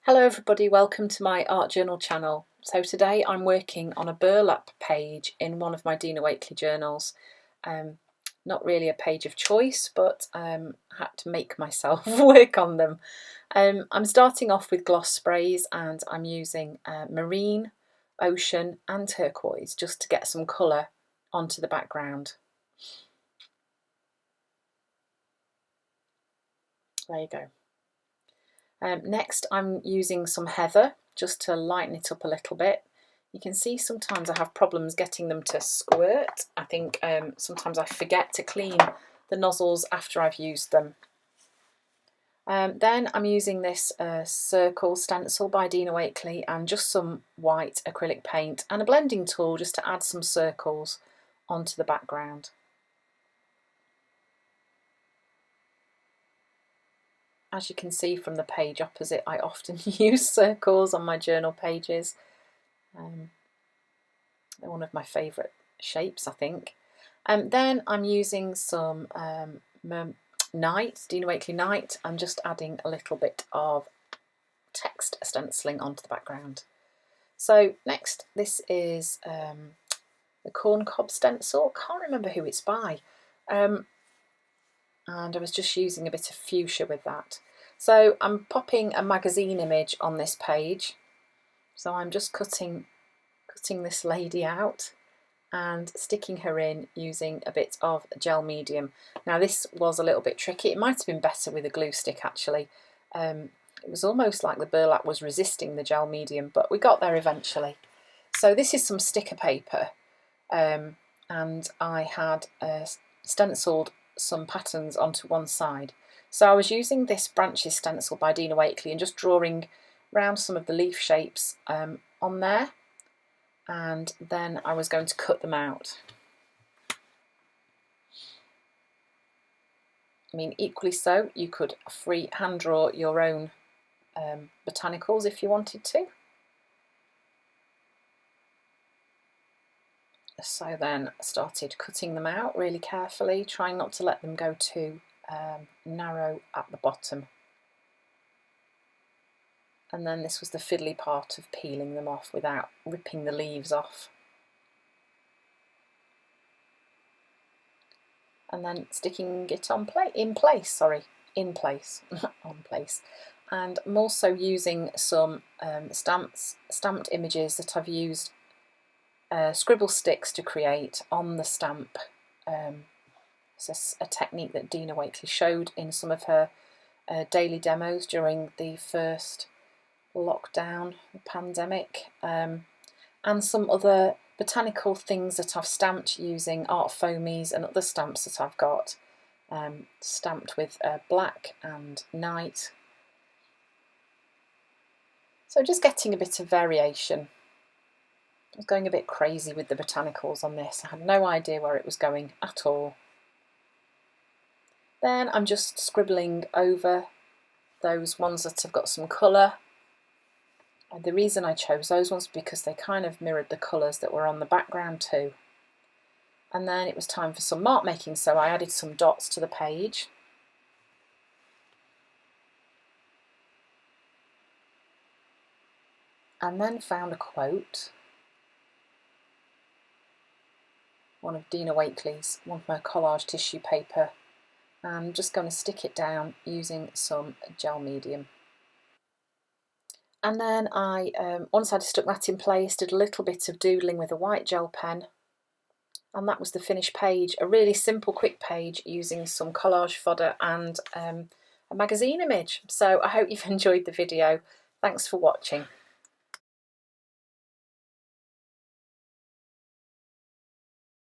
Hello everybody, welcome to my art journal channel. So today I'm working on a burlap page in one of my Dina Wakley journals. Not really a page of choice, but I had to make myself work on them. I'm starting off with gloss sprays and I'm using marine, ocean and turquoise just to get some colour onto the background. There you go. Next I'm using some heather just to lighten it up a little bit. You can see sometimes I have problems getting them to squirt. I think sometimes I forget to clean the nozzles after I've used them. Then I'm using this circle stencil by Dina Wakley and just some white acrylic paint and a blending tool just to add some circles onto the background. As you can see from the page opposite, I often use circles on my journal pages. They're one of my favourite shapes, I think. Then I'm using some Night, Dina Wakley Night. I'm just adding a little bit of text stenciling onto the background. So next, this is the Corn Cob stencil. Can't remember who it's by. And I was just using a bit of fuchsia with that. So I'm popping a magazine image on this page. So I'm just cutting this lady out and sticking her in using a bit of gel medium. Now this was a little bit tricky. It might have been better with a glue stick actually. It was almost like the burlap was resisting the gel medium, but we got there eventually. So this is some sticker paper and I had stenciled some patterns onto one side. So I was using this branches stencil by Dina Wakley and just drawing around some of the leaf shapes on there, and then I was going to cut them out. I mean, equally so, you could free hand draw your own botanicals if you wanted to. So then I started cutting them out really carefully, trying not to let them go too narrow at the bottom. And then this was the fiddly part of peeling them off without ripping the leaves off. And then sticking it in place. And I'm also using some stamped images that I've used scribble sticks to create on the stamp. It's a technique that Dina Wakley showed in some of her daily demos during the first lockdown, the pandemic, and some other botanical things that I've stamped using art foamies and other stamps that I've got, stamped with black and night. So just getting a bit of variation. I was going a bit crazy with the botanicals on this. I had no idea where it was going at all. Then I'm just scribbling over those ones that have got some colour. And the reason I chose those ones was because they kind of mirrored the colours that were on the background too. And then it was time for some mark making, so I added some dots to the page. And then found a quote, one of Dina Wakley's, one of my collage tissue paper. And I'm just going to stick it down using some gel medium. And then I, once I'd stuck that in place, did a little bit of doodling with a white gel pen. And that was the finished page, a really simple, quick page using some collage fodder and a magazine image. So I hope you've enjoyed the video. Thanks for watching.